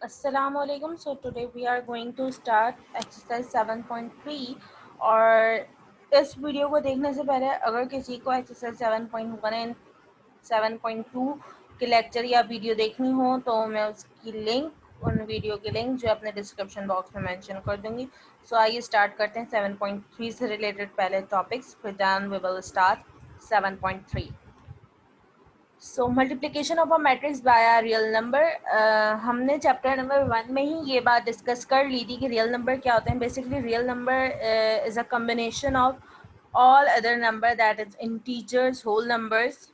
Assalamualaikum. So today we are going to start exercise 7.3 और इस video को देखने से पहले अगर किसी को एक्सरसाइज 7.1 एंड 7.2 के लेक्चर या वीडियो देखनी हो तो मैं उसकी लिंक उन वीडियो की लिंक जो अपने डिस्क्रिप्शन बॉक्स में मेंशन कर दूंगी। सो आइए स्टार्ट करते हैं 7.3 से रिलेटेड पहले टॉपिक्स, फिर then we will start 7.3। So multiplication of a matrix by a real number. हमने चैप्टर नंबर 1 में ही ये बात डिस्कस कर ली थी कि रियल नंबर क्या होते हैं। Basically real number is a combination of all other number, that is integers, whole numbers,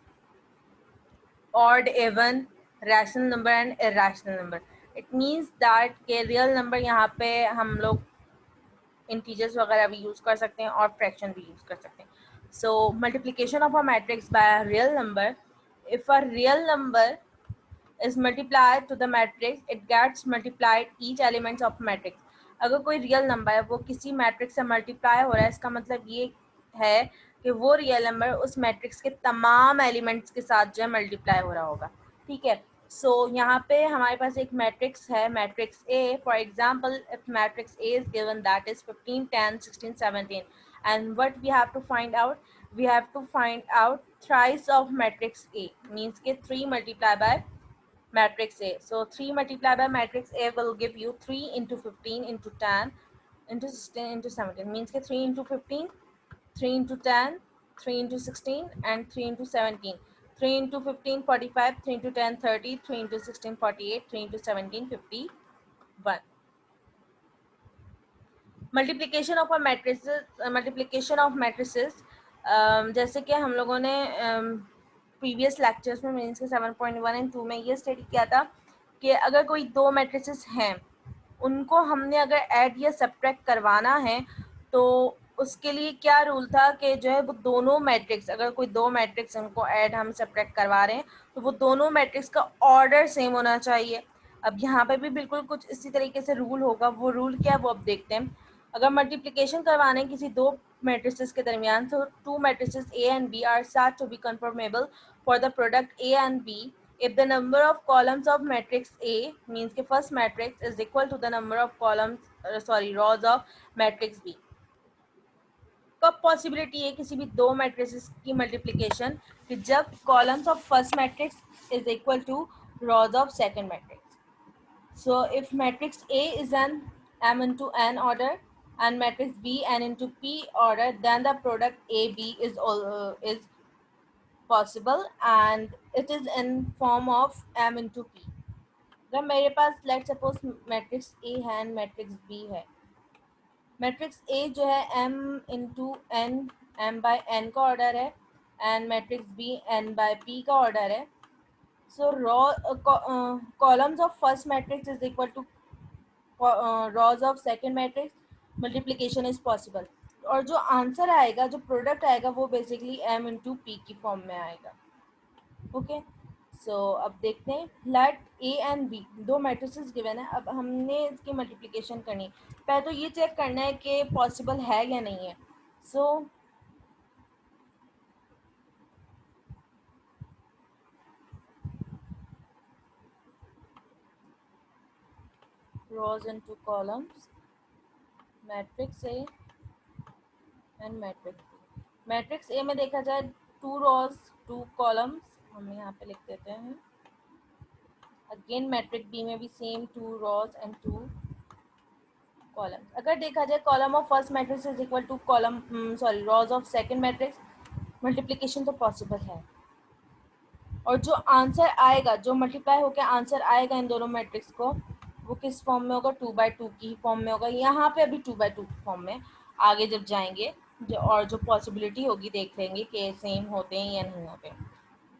odd, even, rational number and irrational number. It means that के रियल नंबर यहाँ पे हम लोग इंटीजर्स वगैरह भी यूज़ कर सकते हैं और फ्रैक्शन भी यूज़ कर सकते हैं। So multiplication of a matrix by a real number, if a real number is multiplied to the matrix, it gets multiplied each elements of matrix. अगर कोई रियल नंबर है वो किसी मैट्रिक्स से मल्टीप्लाई हो रहा है, इसका मतलब ये है कि वो रियल नंबर उस मैट्रिक्स के तमाम एलिमेंट्स के साथ जो है मल्टीप्लाई हो रहा होगा। ठीक है। सो यहाँ पे हमारे पास एक मैट्रिक्स है, matrix A. For example, if matrix A is given that is 15, 10, 16, 17, and what we have to find out, we have to find out thrice of matrix A, means के 3 multiplied by matrix A. So 3 multiplied by matrix A will give you 3 into 15 into 10 into 16 into 17, means के 3 into 15, 3 into 10, 3 into 16 and 3 into 17. 3 into 15 45, 3 into 10 30, 3 into 16 48, 3 into 17 51. Multiplication of a matrices, multiplication of matrices, जैसे कि हम लोगों ने previous lectures में means के 7.1 and 2 में ये स्टडी किया था कि अगर कोई दो मैट्रिसेस हैं, उनको हमने अगर ऐड या सब्ट्रैक्ट करवाना है तो उसके लिए क्या रूल था कि जो है वो दोनों मैट्रिक्स, अगर कोई दो मैट्रिक्स उनको ऐड हम सब्ट्रैक्ट करवा रहे हैं तो वो दोनों मैट्रिक्स का ऑर्डर सेम होना चाहिए। अब यहाँ पे भी बिल्कुल कुछ इसी तरीके से रूल होगा। वो रूल क्या है वो अब देखते हैं। अगर मल्टीप्लिकेशन करवाने किसी दो मैट्रिसेस के दरमियान, तो to matrices A and B are said to be conformable for the product A and B if the number of columns of matrix A, means के first matrix, is equal to the number of columns rows of matrix B। कब possibility है किसी भी दो matrices की multiplication, कि जब columns of first matrix is equal to rows of second matrix. So if matrix A is an M into N order and matrix B N into P order, then the product AB is possible and it is in form of M into P। अगर मेरे पास let suppose matrix A है and matrix B है, matrix A जो है M into N, M by N का order है, and matrix B N by P का ऑर्डर है। So columns of first matrix is equal to rows of second matrix, multiplication is possible। और जो answer आएगा, जो प्रोडक्ट आएगा, वो बेसिकली m इंटू पी की फॉर्म में आएगा। ओके। सो अब देखते हैं, लेट ए एंड बी दो मैट्रिसेस गिवन है। अब हमने इसकी मल्टीप्लिकेशन करनी है। पहले तो ये चेक करना है कि पॉसिबल है या नहीं है। So rows into columns, matrix A and matrix B. Matrix A में देखा जाए 2 rows 2 columns, हम यहाँ पे लिख देते हैं। अगेन मैट्रिक बी में भी सेम 2 rows एंड 2 columns। अगर देखा जाए column of first matrix is equal to column rows of second matrix, multiplication तो पॉसिबल है। और जो आंसर आएगा, जो मल्टीप्लाई होकर आंसर आएगा इन दोनों मैट्रिक्स को, वो किस फॉर्म में होगा? 2/2 की फॉर्म में होगा। यहाँ पे अभी 2/2 की फॉर्म में, आगे जब जाएंगे जो पॉसिबिलिटी होगी देख लेंगे कि सेम होते हैं या नहीं होते।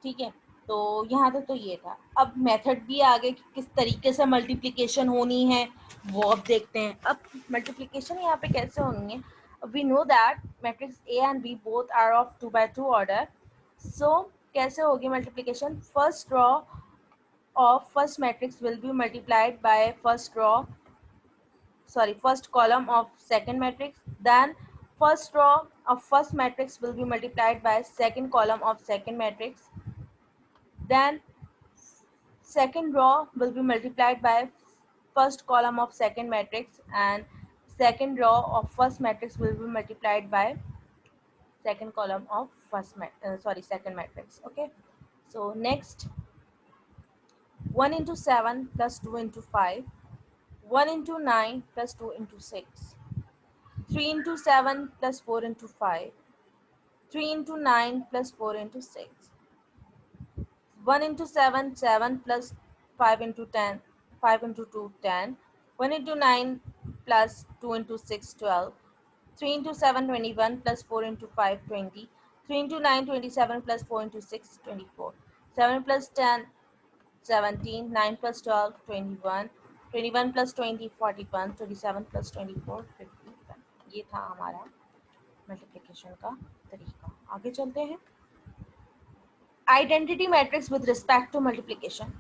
ठीक है। तो यहाँ तक तो ये था। अब मेथड भी आगे किस तरीके से मल्टीप्लिकेशन होनी है वो अब देखते हैं। अब मल्टीप्लिकेशन यहाँ पे कैसे होनी है? We know that matrix A and B both are of 2/2 order. So कैसे होगी multiplication? First row of first matrix will be multiplied by first column of second matrix, then first row of first matrix will be multiplied by second column of second matrix, then second row will be multiplied by first column of second matrix and second row of first matrix will be multiplied by second column of second matrix. Okay, so next, 1 into 7 plus 2 into 5, 1 into 9 plus 2 into 6, 3 into 7 plus 4 into 5, 3 into 9 plus 4 into 6, 1 into 7, 7 plus 5 into 10, 5 into 2, 10, 1 into 9 plus 2 into 6, 12, 3 into 7, 21, plus 4 into 5, 20, 3 into 9, 27, plus 4 into 6, 24, 7 plus 10, 17, 9 plus 12, 21, 21 plus 20, 41, 27 plus 24, 51. ये था हमारा multiplication का तरीका। आगे चलते हैं। Identity matrix with respect to multiplication.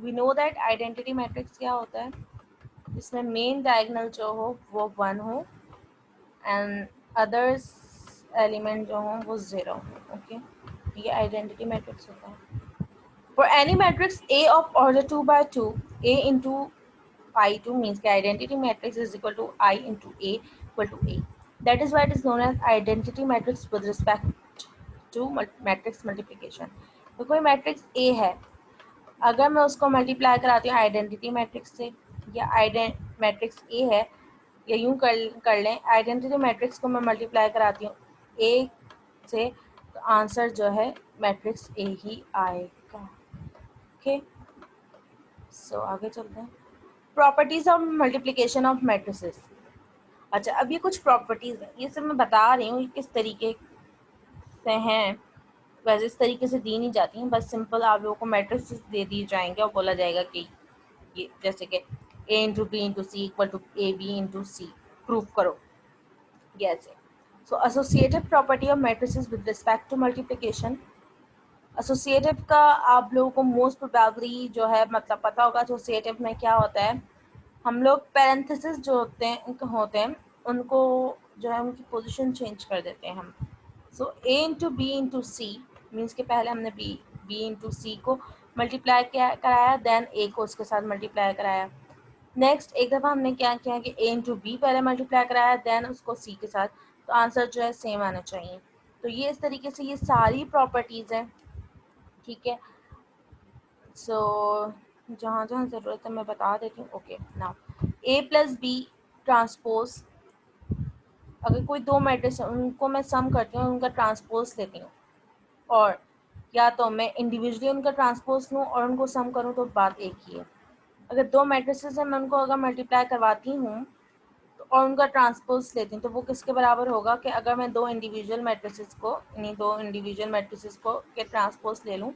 We know that identity matrix क्या होता है, इसमें मेन डायगोनल जो हो वो 1 हो एंड अदर्स एलिमेंट जो हो वो 0 हो। ओके, ये आइडेंटिटी मैट्रिक्स होता है। For any matrix A of order 2 by 2, A into I2 means the identity matrix is equal to I into A equal to A. That is why it is known as identity matrix with respect to matrix multiplication. तो कोई matrix A है, अगर मैं उसको multiply कराती हूँ identity matrix से, या मैट्रिक्स A है, या यूँ कर लें आइडेंटिटी मैट्रिक्स को मैं मल्टीप्लाई कराती हूँ A से, तो आंसर जो है मैट्रिक्स A ही आएगा। ओके, सो आगे चलते हैं। Properties of multiplication of matrices. अच्छा, अब ये कुछ प्रॉपर्टीज है, ये सब मैं बता रही हूँ किस तरीके से हैं, वैसे इस तरीके से दी नहीं जाती हैं, बस सिंपल आप लोगों को मैट्रिसेस दे दिए जाएंगे और बोला जाएगा कि ये जैसे कि A into B into C equal to A B into C, prove करो, ऐसे। So associative property of matrices with respect to multiplication. Associative का आप लोगों को मोस्ट प्रोबेबली जो है मतलब पता होगा। एसोसिएटिव में क्या होता है, हम लोग पैरेंथेसिस जो होते हैं उनको जो है उनकी पोजीशन चेंज कर देते हैं हम। So A into B into C means के पहले हमने बी इंटू सी को मल्टीप्लाई कराया, देन ए को उसके साथ मल्टीप्लाई कराया। नेक्स्ट एक दफ़ा हमने क्या किया कि ए इंटू बी पहले मल्टीप्लाई कराया, देन उसको सी के साथ, तो आंसर जो है सेम आना चाहिए। तो ये इस तरीके से ये सारी प्रॉपर्टीज़ हैं, ठीक है। सो जहाँ जहाँ ज़रूरत है मैं बता देती हूँ। ओके, नाउ ए प्लस बी ट्रांसपोज, अगर कोई दो मैट्रिक्स है उनको मैं सम करती हूँ, उनका ट्रांसपोज लेती हूँ, और या तो मैं इंडिविजुअली उनका ट्रांसपोज लूँ और उनको सम करूँ तो बात एक ही है। अगर दो मैट्रिसेस हैं मैं उनको अगर मल्टीप्लाई करवाती हूँ तो और उनका ट्रांसपोज लेती हूँ तो वो किसके बराबर होगा कि अगर मैं दो इंडिविजुअल मैट्रिसेस को के ट्रांसपोज ले लूँ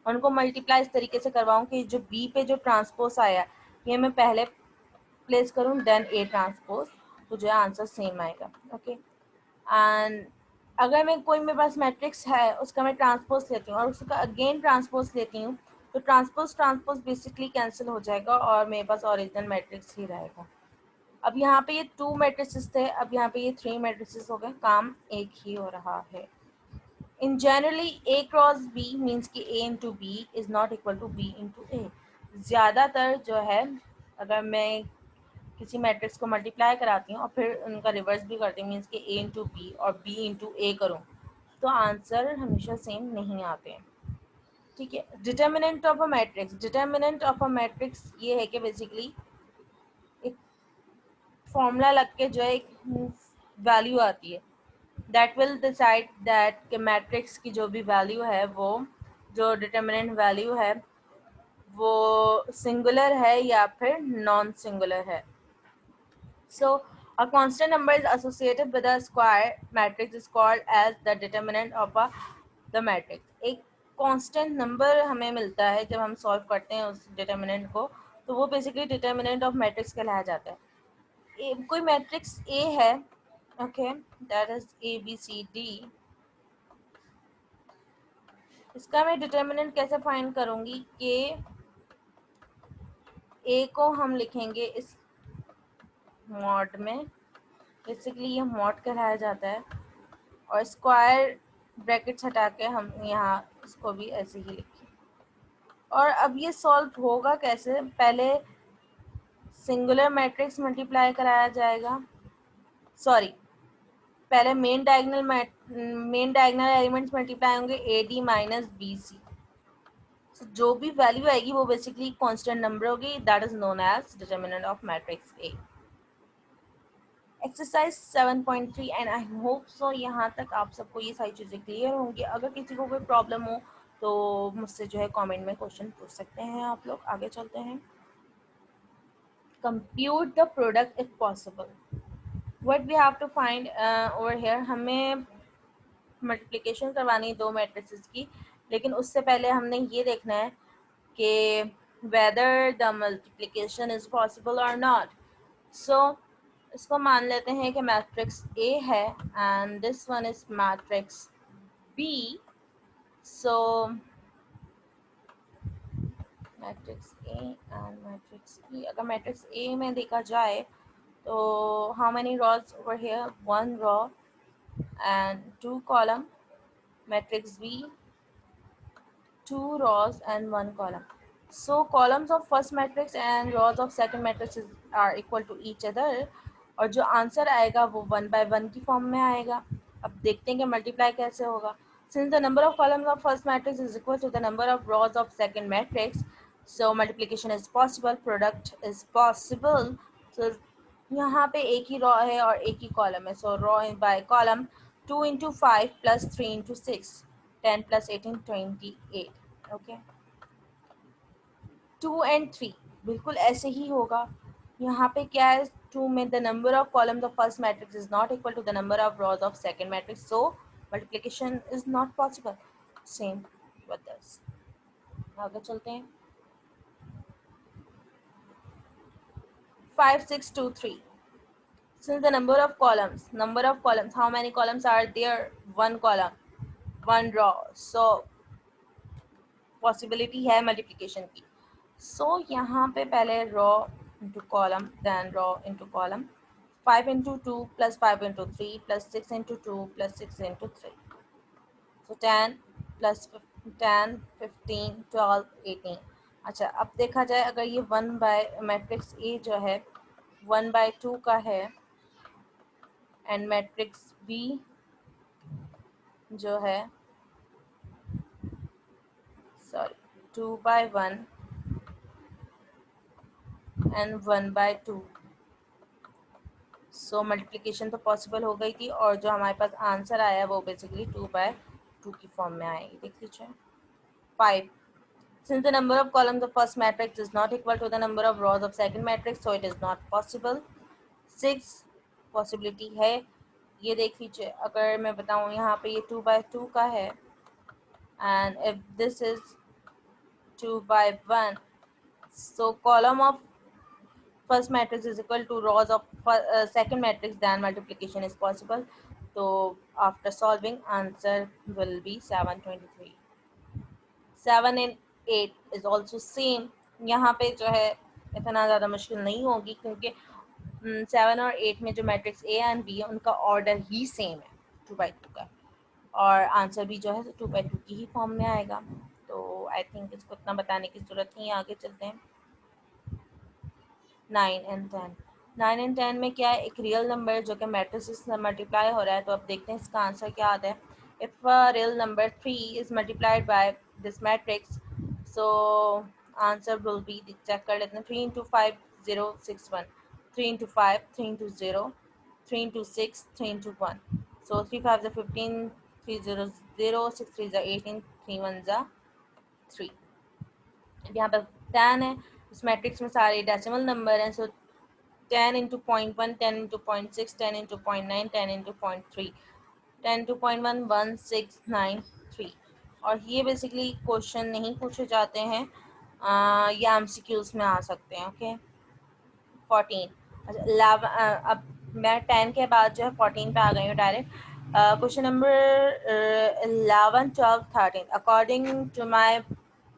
और उनको मल्टीप्लाई इस तरीके से करवाऊँ कि जो बी पे जो ट्रांसपोज आया ये मैं पहले प्लेस करूँ, देन ए ट्रांसपोज, तो जो आंसर सेम आएगा। ओके, एंड अगर मैं कोई मेरे पास मैट्रिक्स है उसका मैं ट्रांसपोज लेती हूँ और उसका अगेन ट्रांसपोज लेती हूँ तो ट्रांसपोज बेसिकली कैंसिल हो जाएगा और मेरे पास ओरिजिनल मैट्रिक्स ही रहेगा। अब यहाँ पे ये 2 मैट्रिसेस थे, अब यहाँ पे ये 3 मैट्रिसेस हो गए, काम एक ही हो रहा है। In generally A cross B means कि A into B is not equal to B into A. ज़्यादातर जो है अगर मैं किसी मैट्रिक्स को मल्टीप्लाई कराती हूँ और फिर उनका रिवर्स भी करती हूँ मीन्स कि A इंटू बी और B इंटू ए करूँ तो आंसर हमेशा सेम नहीं आते हैं, ठीक है। Determinant of a matrix, determinant of a matrix ये है कि बेसिकली एक फॉर्मूला लग के जो है एक वैल्यू आती है दैट विल डिसाइड दैट कि मैट्रिक्स की जो भी वैल्यू है वो जो डिटर्मिनेंट वैल्यू है वो सिंगुलर है या फिर नॉन सिंगुलर है। So a constant number is associated with a square matrix is called as the determinant of the matrix. एक constant number हमें मिलता है जब हम सॉल्व करते हैं उस determinant को, तो वो बेसिकली determinant of matrix कहलाया जाता है। कोई मैट्रिक्स A है, okay, that is A B C D, इसका मैं डिटर्मिनेंट कैसे फाइंड करूंगी कि A को हम लिखेंगे इस मॉड में, बेसिकली ये मॉड कहलाया जाता है, और स्क्वायर ब्रैकेट्स हटा के हम यहाँ इसको भी ऐसे ही लिखें। और अब ये सॉल्व होगा कैसे, पहले सिंगुलर मैट्रिक्स मल्टीप्लाई कराया जाएगा, सॉरी पहले मेन डायगोनल एलिमेंट्स मल्टीप्लाई होंगे A D minus B C. जो भी वैल्यू आएगी वो बेसिकली कांस्टेंट नंबर होगी, that is known as determinant of matrix A. Exercise 7.3 and I hope so यहाँ तक आप सबको ये सारी चीज़ें क्लियर होंगी। अगर किसी को कोई प्रॉब्लम हो तो मुझसे जो है कमेंट में क्वेश्चन पूछ सकते हैं आप लोग। आगे चलते हैं। Compute the product if possible. What we have to find over here, हमें मल्टीप्लिकेशन करवानी है दो मैट्रिसेस की, लेकिन उससे पहले हमने ये देखना है कि whether the multiplication is possible और नॉट। सो इसको मान लेते हैं कि मैट्रिक्स ए है and this one is matrix B. So matrix A and matrix B, अगर मैट्रिक्स ए में देखा जाए तो how many rows over here, 1 row and 2 column. Matrix B, 2 rows and 1 column. So columns of first matrix and rows of second matrix are equal to each other, और जो answer आएगा वो 1 by 1 की form में आएगा। अब देखते हैं कि मल्टीप्लाई कैसे होगा। Since the number of columns of first matrix is equal to the number of rows of second matrix, so multiplication is possible, product is possible. So यहाँ पे एक ही रॉ है और एक ही कॉलम है, सो raw by column 2 into 5 plus 3 into 6, 10 plus 18 28। Okay, 2 and 3 बिल्कुल ऐसे ही होगा। यहाँ पे क्या है, 2 में the number of columns of first matrix is not equal to the number of rows of second matrix, so multiplication is not possible. Same with this. आगे चलते हैं। 5 6 2 3। Since the number of columns, how many columns are there? 1 column, 1 row, so possibility है multiplication की। So यहाँ पे पहले row into column, then row into column, 5 into 2 plus 5 into 3 plus 6 into 2 plus 6 into 3, so 10 plus 10 15 12 18। अच्छा, अब देखा जाए अगर ये 1 बाय मैट्रिक्स ए जो है 1 by 2 का है एंड मैट्रिक्स बी जो है sorry 2 by 1 and 1 by 2, so multiplication तो पॉसिबल हो गई थी और जो हमारे पास आंसर आया वो बेसिकली 2 by 2 की फॉर्म में आएगी। देख लीजिए। 5 since the number of columns of first matrix is not equal to the number of rows of second matrix, so it is not possible। 6 possibility है, ये देख लीजिए। अगर मैं बताऊँ यहाँ पे ये 2 by 2 का है and if this is 2 by 1, so column of first matrix is equal to rows of second matrix, then multiplication is possible। So after solving, answer will be 723। 7 and 8 is also same। यहाँ पे जो है इतना ज़्यादा मुश्किल नहीं होगी क्योंकि 7 और 8 में जो मैट्रिक्स ए एंड बी है उनका ऑर्डर ही सेम है 2 by 2 का, और आंसर भी जो है 2 by 2 की ही फॉर्म में आएगा। तो आई थिंक इसको इतना बताने की ज़रूरत नहीं है। आगे चलते हैं। 9 and 10। 9 and 10 में क्या है, एक रियल नंबर जो कि मैट्रिसेस से मल्टीप्लाई हो रहा है। तो अब देखते हैं इसका आंसर क्या आता है। If real number 3 is multiplied by this matrix, so answer will be, check कर लेते हैं। 3 into 5 0 6 1, 3 into 5 3 into 0, 3 into 6 3 into 1, so 3 5 15, 3 0 0, 6 3 18, 3 1 3। यहाँ पर 10 है, इस मैट्रिक्स में सारे डेसिमल नंबर हैं। सो 10 into 0.1, 10 into 0.6, 10 into 0.9, 10 into 0.3, 10 into 0.1 1693। और ये बेसिकली क्वेश्चन नहीं पूछे जाते हैं, ये एमसीक्यूज में आ सकते हैं। ओके, 14। अच्छा 11, अब मैं 10 के बाद जो है 14 पे आ गई हूँ direct. Question number 11 12 13, according to my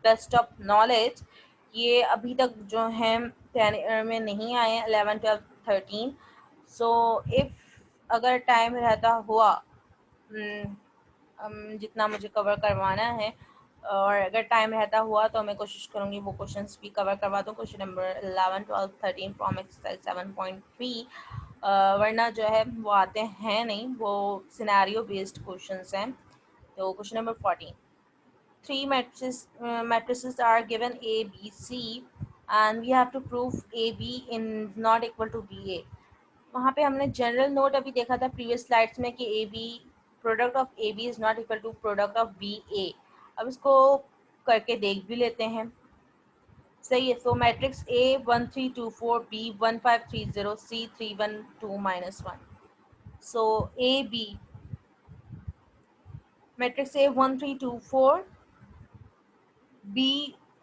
best of knowledge ये अभी तक जो है 10 में नहीं आए हैं, 11 12 13। सो इफ़ अगर टाइम रहता हुआ जितना मुझे कवर करवाना है और अगर टाइम रहता हुआ तो मैं कोशिश करूँगी वो क्वेश्चंस भी कवर करवा दूँ, क्वेश्चन नंबर 11, 12, 13 फ्रॉम एक्सरसाइज 7.3। वरना जो है वो आते हैं नहीं, वो सिनेरियो बेस्ड क्वेश्चंस हैं। तो question number 14, three matrices are given A, B, C and we have to prove AB in not equal to BA। वहाँ पे हमने जनरल नोट अभी देखा था प्रीवियस स्लाइड्स में कि AB product of AB is not equal to product of BA। अब इसको करके देख भी लेते हैं। सही है। सो matrix A 1 3 2 4, B 1 5 3 0, C 3 1 2 -1। So AB matrix A 1 3 2 4, B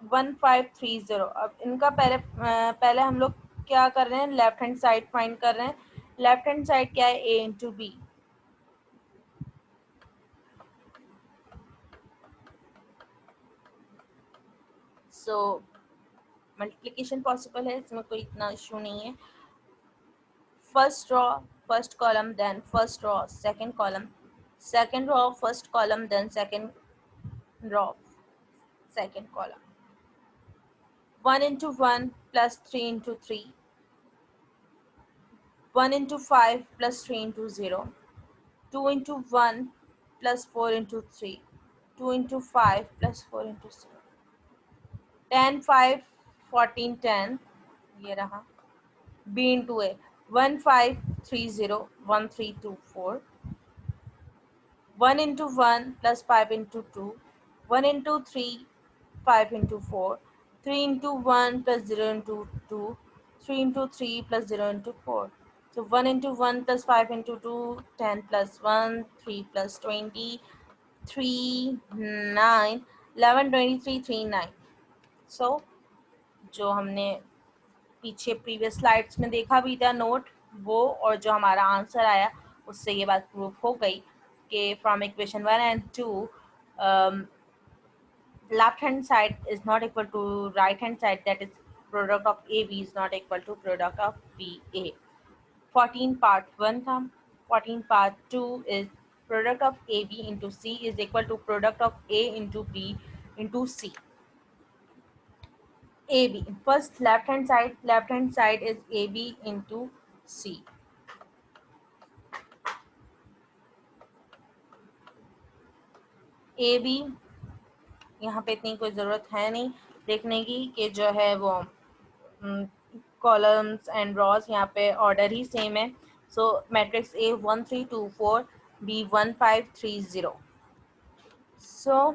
1 5 3 0। अब इनका पहले हम लोग क्या कर रहे हैं, लेफ्ट हैंड साइड फाइंड कर रहे हैं। लेफ्ट हैंड साइड क्या है, A into B. So multiplication possible है, इसमें कोई इतना इशू नहीं है। First row first column, then first row second column, second row first column, then second row second column. 1 into 1 plus 3 into 3, 1 into 5 plus 3 into 0, 2 into 1 plus 4 into 3, 2 into 5 plus 4 into 0, 10 5 14 10, ये रहा। B into A 1 5 3 0 1 3 2 4, 1 into 1 plus 5 into 2, 1 into 3 5 into 4, 3 into 1 plus 0 into 2, 3 into 3 plus 0 into 4. So 1 into 1 plus 5 into 2, 10 plus 1, 3 plus 20, 3 9, 11 23 3 9। So जो हमने पीछे previous slides में देखा भी था note, वो और जो हमारा आंसर आया उससे ये बात प्रूफ हो गई कि from equation 1 and 2 left hand side is not equal to right hand side, that is product of AB is not equal to product of BA। 14 part 1 था। 14 part 2 is product of AB into C is equal to product of A into B into C। AB first left hand side is AB into C। AB यहाँ पे इतनी कोई ज़रूरत है नहीं देखने की कि जो है वो कॉलम्स एंड रॉज यहाँ पे ऑर्डर ही सेम है। सो मैट्रिक्स A 1 3 2 4, B 1 5 3 0। सो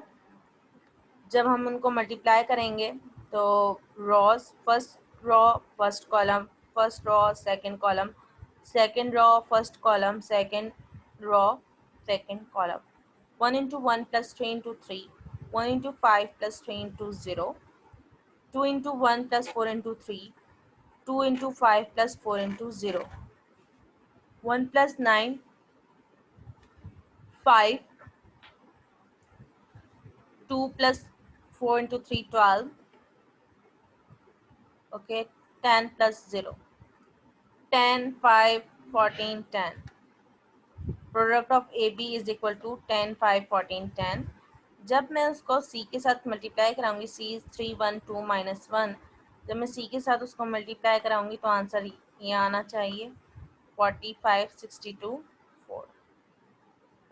जब हम उनको मल्टीप्लाई करेंगे तो rows first row first column, first row second column, second row first column, second row second column. 1 into 1 plus 3 into 3, 1 into 5 plus 3 into 0, 2 into 1 plus 4 into 3, 2 into 5 plus 4 into 0, 1 plus 9 5, 2 plus 4 into 3 12, okay, 10 plus 0, 10 5 14 10। Product of A B is equal to 10 5 14 10। जब मैं उसको सी के साथ multiply कराऊंगी, सी 3 1 2 -1, जब मैं सी के साथ उसको मल्टीप्लाई कराऊंगी तो आंसर ये आना चाहिए 45 62 4।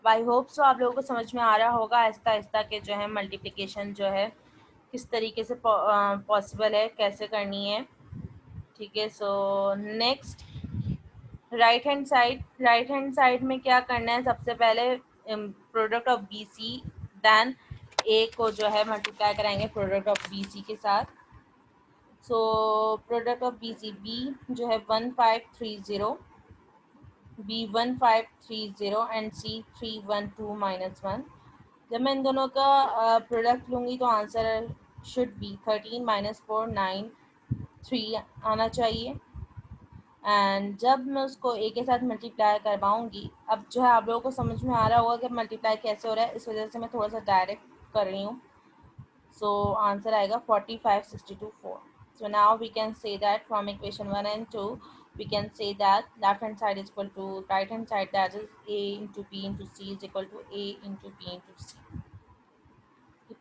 आई होप सो आप लोगों को समझ में आ रहा होगा आहिस्ता आहिस्ता के जो है मल्टीप्लिकेशन जो है किस तरीके से पॉसिबल है, कैसे करनी है। ठीक है। So next right hand side में क्या करना है, सबसे पहले product of B C, then A को जो है मल्टीप्लाई कराएंगे प्रोडक्ट ऑफ बी सी के साथ। So product of B C, B जो है 1 5 3 0, बी 1 5 3 0 एंड सी 3 1 2 -1। जब मैं इन दोनों का प्रोडक्ट लूँगी तो आंसर शुड बी 13 -4 9 3 आना चाहिए। एंड जब मैं उसको ए के साथ मल्टीप्लाई करवाऊँगी, अब जो है आप लोगों को समझ में आ रहा होगा कि मल्टीप्लाई कैसे हो रहा है, इस वजह से मैं थोड़ा सा डायरेक्ट कर रही हूँ। सो आंसर आएगा 45 62 4। So now we can say that from equation 1 and 2 we can say that left hand side is equal to right hand side, that is A into B into C is equal to A into B into C।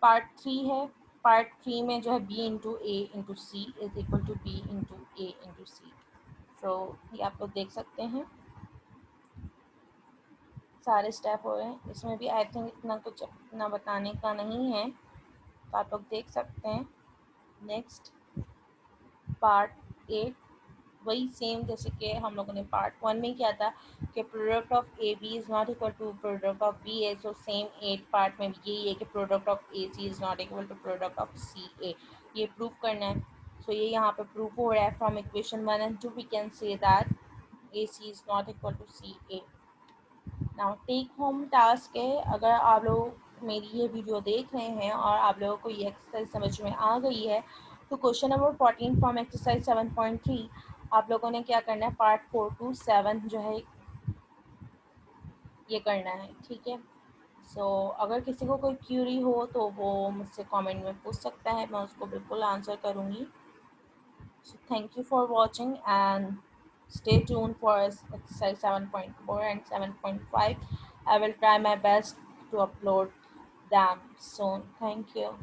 Part 3 है। Part 3 में जो है B into A into C is equal to B into A into C. So ये आप लोग देख सकते हैं, सारे स्टेप हो रहे हैं। इसमें भी आई थिंक इतना कुछ इतना बताने का नहीं है, तो आप लोग देख सकते हैं। नेक्स्ट पार्ट 8, वही सेम जैसे कि हम लोगों ने पार्ट 1 में किया था कि product of A B is not equal to product of B A. So same 8 part में भी यही है कि product of A C is not equal to product of C A, ये प्रूव करना है। सो ये यहाँ पे प्रूव हो रहा है from equation 1 and 2 we can say that A C is not equal to C A. Now take home task है, अगर आप लोग मेरी ये वीडियो देख रहे हैं और आप लोगों को ये एक्सरसाइज समझ में आ गई है, तो क्वेश्चन नंबर 14 फ्रॉम एक्सरसाइज 7.3 आप लोगों ने क्या करना है, पार्ट 4 to 7 जो है ये करना है, ठीक है। सो अगर किसी को कोई क्यूरी हो तो वो मुझसे कमेंट में पूछ सकता है, मैं उसको बिल्कुल आंसर करूँगी। So thank you for watching and stay tuned for exercise 7.4 and 7.5. I will try my best to upload them soon. Thank you.